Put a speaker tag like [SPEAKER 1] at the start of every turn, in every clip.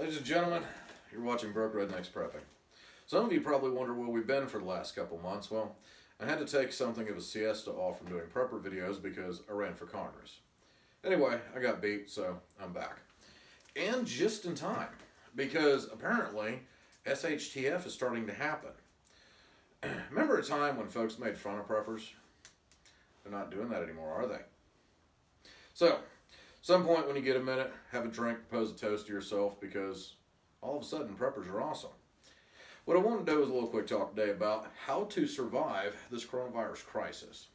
[SPEAKER 1] Ladies and gentlemen, you're watching Broke Rednecks Prepping. Some of you probably wonder where we've been for the last couple months. Well, I had to take something of a siesta off from doing prepper videos because I ran for Congress. Anyway, I got beat, so I'm back. And just in time, because apparently SHTF is starting to happen. Remember a time when folks made fun of preppers? They're not doing that anymore, are they? So, some point when you get a minute, have a drink, propose a toast to yourself, because all of a sudden preppers are awesome. What I want to do is a little quick talk today about how to survive this coronavirus crisis.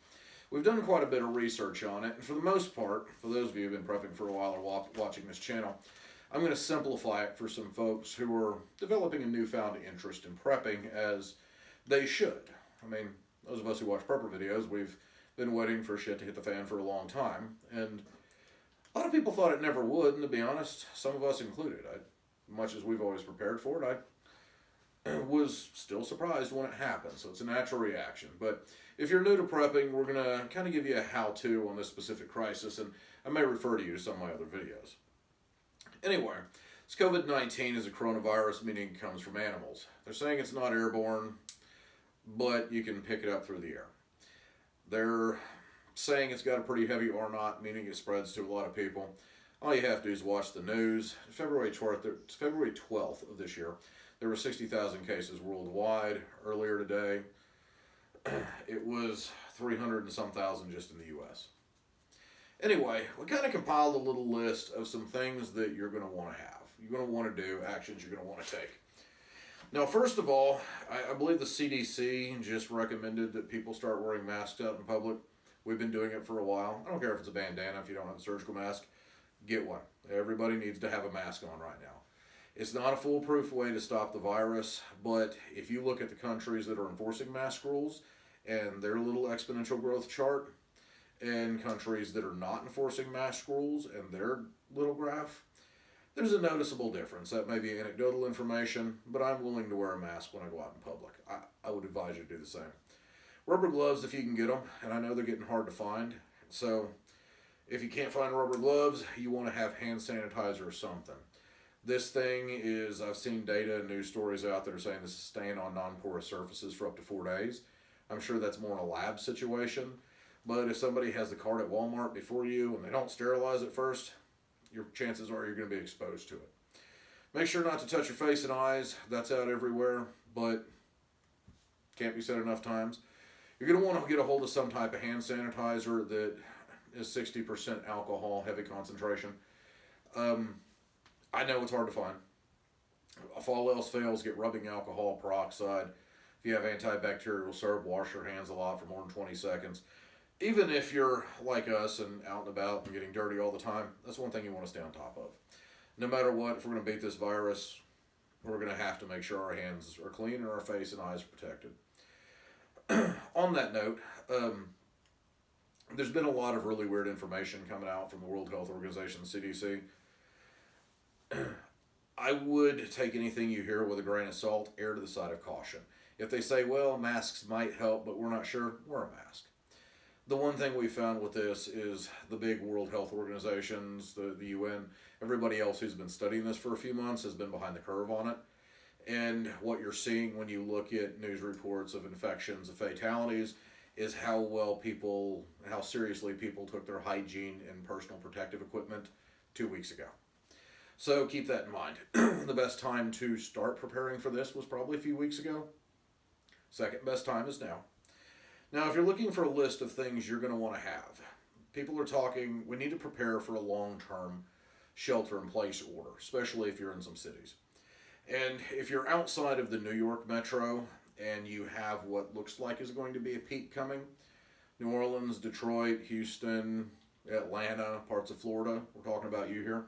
[SPEAKER 1] We've done quite a bit of research on it, and for the most part, for those of you who've been prepping for a while or watching this channel, I'm going to simplify it for some folks who are developing a newfound interest in prepping, as they should. I mean, those of us who watch prepper videos, we've been waiting for shit to hit the fan for a long time, and a lot of people thought it never would, and to be honest, some of us included. Much as we've always prepared for it, I was still surprised when it happened, so it's a natural reaction. But if you're new to prepping, we're going to kind of give you a how-to on this specific crisis, and I may refer to you to some of my other videos. Anyway, this COVID-19 is a coronavirus, meaning it comes from animals. They're saying it's not airborne, but you can pick it up through the air. They're saying it's got a pretty heavy R naught, meaning it spreads to a lot of people. All you have to do is watch the news. February 12th of this year, there were 60,000 cases worldwide. Earlier today, it was 300 and some thousand just in the U.S. Anyway, we kind of compiled a little list of some things that you're going to want to have. You're going to want to do, actions you're going to want to take. Now, first of all, I believe the CDC just recommended that people start wearing masks out in public. We've been doing it for a while. I don't care if it's a bandana. If you don't have a surgical mask, get one. Everybody needs to have a mask on right now. It's not a foolproof way to stop the virus, but if you look at the countries that are enforcing mask rules and their little exponential growth chart, and countries that are not enforcing mask rules and their little graph, there's a noticeable difference. That may be anecdotal information, but I'm willing to wear a mask when I go out in public. I would advise you to do the same. Rubber gloves if you can get them, and I know they're getting hard to find. So if you can't find rubber gloves, you want to have hand sanitizer or something. This thing is, I've seen data and news stories out there saying this is staying on non-porous surfaces for up to 4 days. I'm sure that's more in a lab situation. But if somebody has the cart at Walmart before you and they don't sterilize it first, your chances are you're going to be exposed to it. Make sure not to touch your face and eyes. That's out everywhere, but can't be said enough times. You're going to want to get a hold of some type of hand sanitizer that is 60% alcohol, heavy concentration. I know it's hard to find. If all else fails, get rubbing alcohol peroxide. If you have antibacterial soap, wash your hands a lot for more than 20 seconds. Even if you're like us and out and about and getting dirty all the time, that's one thing you want to stay on top of. No matter what, if we're going to beat this virus, we're going to have to make sure our hands are clean and our face and eyes are protected. On that note, there's been a lot of really weird information coming out from the World Health Organization, CDC. I would take anything you hear with a grain of salt, err to the side of caution. If they say, well, masks might help, but we're not sure, wear a mask. The one thing we found with this is the big World Health Organizations, the UN, everybody else who's been studying this for a few months has been behind the curve on it. And what you're seeing when you look at news reports of infections, of fatalities, is how seriously people took their hygiene and personal protective equipment 2 weeks ago. So keep that in mind. The best time to start preparing for this was probably a few weeks ago. Second best time is now. Now, if you're looking for a list of things you're going to want to have, people are talking, we need to prepare for a long-term shelter-in-place order, especially if you're in some cities. And if you're outside of the New York metro and you have what looks like is going to be a peak coming, New Orleans, Detroit, Houston, Atlanta, parts of Florida, we're talking about you here,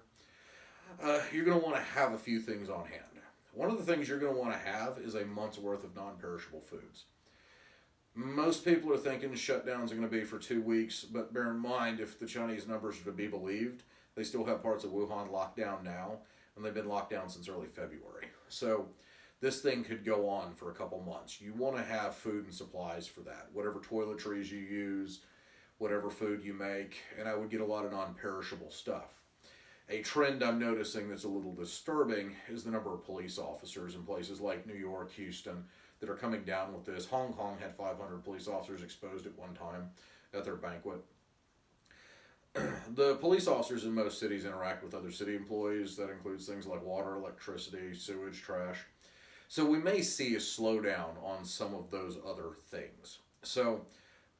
[SPEAKER 1] you're going to want to have a few things on hand. One of the things you're going to want to have is a month's worth of non-perishable foods. Most people are thinking shutdowns are going to be for 2 weeks, but bear in mind, if the Chinese numbers are to be believed, they still have parts of Wuhan locked down now, and they've been locked down since early February. So this thing could go on for a couple months. You want to have food and supplies for that. Whatever toiletries you use, whatever food you make, and I would get a lot of non-perishable stuff. A trend I'm noticing that's a little disturbing is the number of police officers in places like New York, Houston, that are coming down with this. Hong Kong had 500 police officers exposed at one time at their banquet. The police officers in most cities interact with other city employees. That includes things like water, electricity, sewage, trash. So we may see a slowdown on some of those other things. So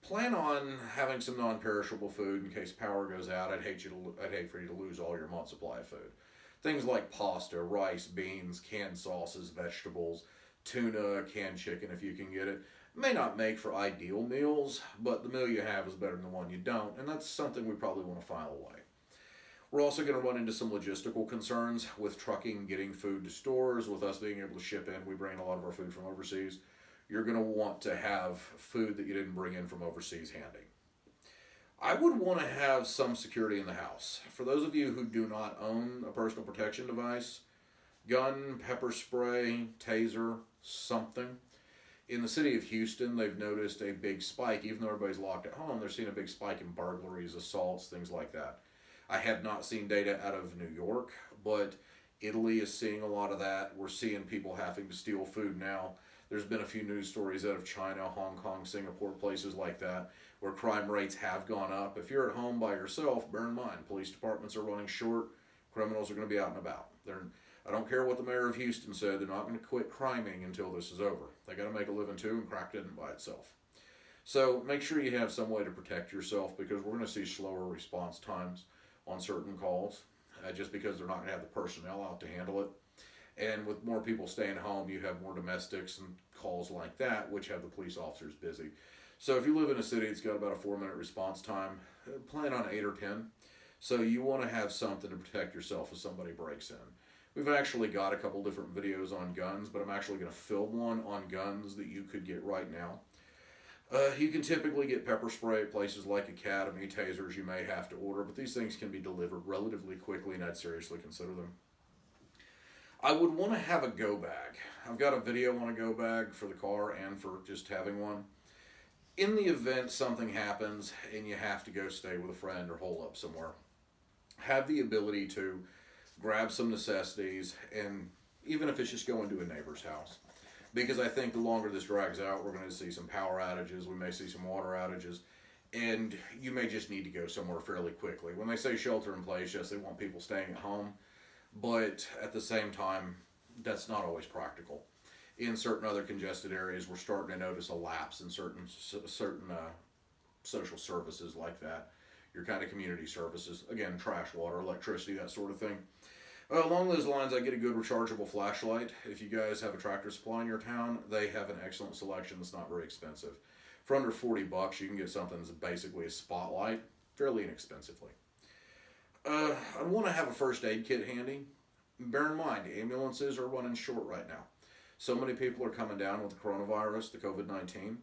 [SPEAKER 1] plan on having some non-perishable food in case power goes out. I'd hate for you to lose all your month supply of food. Things like pasta, rice, beans, canned sauces, vegetables, tuna, canned chicken if you can get it. May not make for ideal meals, but the meal you have is better than the one you don't, and that's something we probably want to file away. We're also going to run into some logistical concerns with trucking, getting food to stores, with us being able to ship in. We bring in a lot of our food from overseas. You're going to want to have food that you didn't bring in from overseas handy. I would want to have some security in the house. For those of you who do not own a personal protection device, gun, pepper spray, taser, something. In the city of Houston, they've noticed a big spike. Even though everybody's locked at home, they're seeing a big spike in burglaries, assaults, things like that. I have not seen data out of New York, but Italy is seeing a lot of that. We're seeing people having to steal food now. There's been a few news stories out of China, Hong Kong, Singapore, places like that, where crime rates have gone up. If you're at home by yourself, bear in mind, police departments are running short. Criminals are going to be out and about. I don't care what the mayor of Houston said, they're not going to quit criming until this is over. They got to make a living too, and crack didn't by itself. So make sure you have some way to protect yourself, because we're going to see slower response times on certain calls, just because they're not going to have the personnel out to handle it. And with more people staying home, you have more domestics and calls like that, which have the police officers busy. So if you live in a city that's got about a 4-minute response time, plan on 8 or 10. So you want to have something to protect yourself if somebody breaks in. We've actually got a couple different videos on guns, but I'm actually going to film one on guns that you could get right now. You can typically get pepper spray at places like Academy. Tasers you may have to order, but these things can be delivered relatively quickly, and I'd seriously consider them. I would want to have a go bag. I've got a video on a go bag for the car and for just having one. In the event something happens and you have to go stay with a friend or hole up somewhere, have the ability to grab some necessities, and even if it's just going to a neighbor's house. Because I think the longer this drags out, we're going to see some power outages, we may see some water outages, and you may just need to go somewhere fairly quickly. When they say shelter in place, yes, they want people staying at home, but at the same time, that's not always practical. In certain other congested areas, we're starting to notice a lapse in certain social services like that. Your kind of community services, again, trash, water, electricity, that sort of thing. Along those lines, I get a good rechargeable flashlight. If you guys have a Tractor Supply in your town, they have an excellent selection that's not very expensive. For under $40, you can get something that's basically a spotlight, fairly inexpensively. I want to have a first aid kit handy. Bear in mind, ambulances are running short right now. So many people are coming down with the coronavirus, the COVID-19,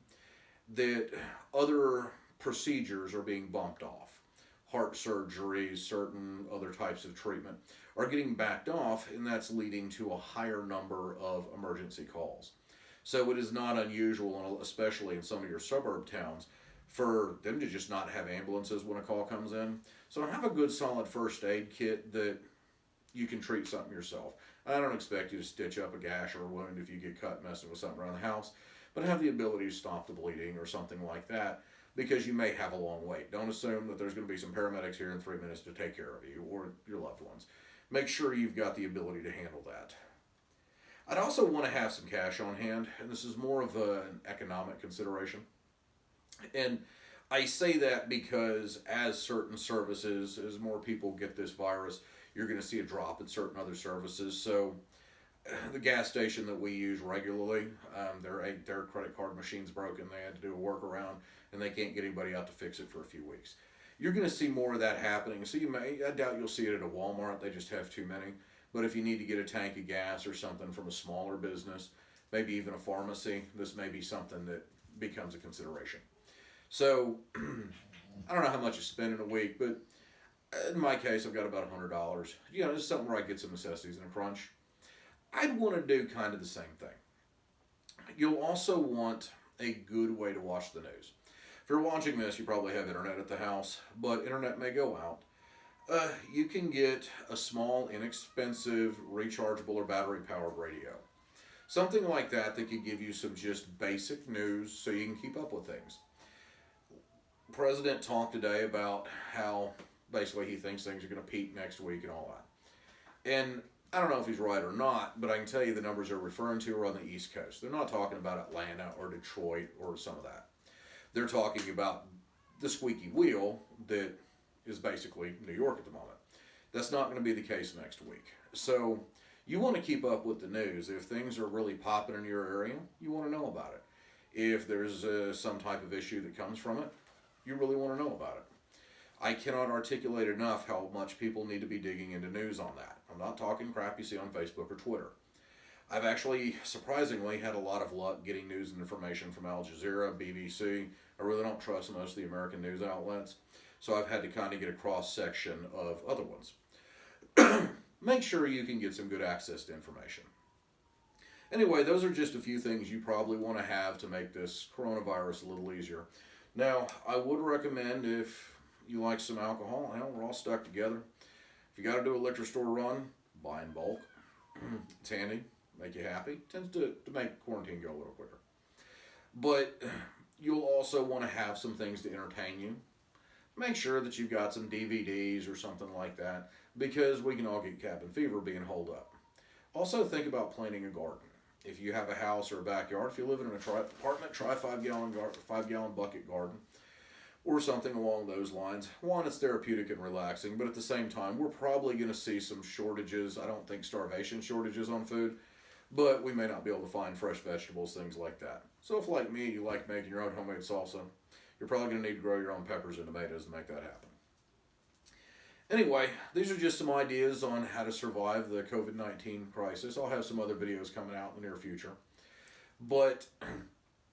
[SPEAKER 1] that other procedures are being bumped off. Heart surgery, certain other types of treatment are getting backed off, and that's leading to a higher number of emergency calls. So it is not unusual, especially in some of your suburb towns, for them to just not have ambulances when a call comes in. So have a good solid first aid kit that you can treat something yourself. I don't expect you to stitch up a gash or a wound if you get cut messing with something around the house, but have the ability to stop the bleeding or something like that, because you may have a long wait. Don't assume that there's going to be some paramedics here in 3 minutes to take care of you or your loved ones. Make sure you've got the ability to handle that. I'd also want to have some cash on hand, and this is more of an economic consideration. And I say that because as certain services, as more people get this virus, you're going to see a drop in certain other services. So the gas station that we use regularly, their credit card machine's broken. They had to do a workaround, and they can't get anybody out to fix it for a few weeks. You're going to see more of that happening. So I doubt you'll see it at a Walmart. They just have too many. But if you need to get a tank of gas or something from a smaller business, maybe even a pharmacy, this may be something that becomes a consideration. So I don't know how much you spend in a week, but in my case, I've got about $100. You know, this is something where I get some necessities in a crunch. I'd want to do kind of the same thing. You'll also want a good way to watch the news. If you're watching this, you probably have internet at the house, but internet may go out. You can get a small, inexpensive, rechargeable or battery-powered radio. Something like that that could give you some just basic news so you can keep up with things. President talked today about how basically he thinks things are going to peak next week and all that. And I don't know if he's right or not, but I can tell you the numbers they're referring to are on the East Coast. They're not talking about Atlanta or Detroit or some of that. They're talking about the squeaky wheel that is basically New York at the moment. That's not going to be the case next week. So you want to keep up with the news. If things are really popping in your area, you want to know about it. If there's some type of issue that comes from it, you really want to know about it. I cannot articulate enough how much people need to be digging into news on that. I'm not talking crap you see on Facebook or Twitter. I've actually, surprisingly, had a lot of luck getting news and information from Al Jazeera, BBC. I really don't trust most of the American news outlets, so I've had to kind of get a cross-section of other ones. Make sure you can get some good access to information. Anyway, those are just a few things you probably want to have to make this coronavirus a little easier. Now, I would recommend if you like some alcohol, hell, we're all stuck together. If you got to do a liquor store run, buy in bulk. It's handy, make you happy. Tends to make quarantine go a little quicker. But you'll also want to have some things to entertain you. Make sure that you've got some DVDs or something like that, because we can all get cabin fever being holed up. Also, think about planting a garden. If you have a house or a backyard, if you live in an apartment, try 5-gallon bucket garden or something along those lines. One, it's therapeutic and relaxing, but at the same time, we're probably going to see some shortages. I don't think starvation shortages on food, but we may not be able to find fresh vegetables, things like that. So if, like me, you like making your own homemade salsa, you're probably going to need to grow your own peppers and tomatoes to make that happen. Anyway, these are just some ideas on how to survive the COVID-19 crisis. I'll have some other videos coming out in the near future. But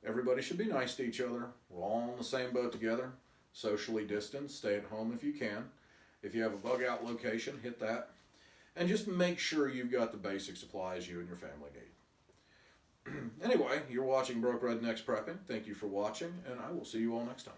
[SPEAKER 1] everybody should be nice to each other. We're all in the same boat together. Socially distanced. Stay at home if you can. If you have a bug out location, hit that. And just make sure you've got the basic supplies you and your family need. Anyway, you're watching Broke Rednecks Prepping. Thank you for watching, and I will see you all next time.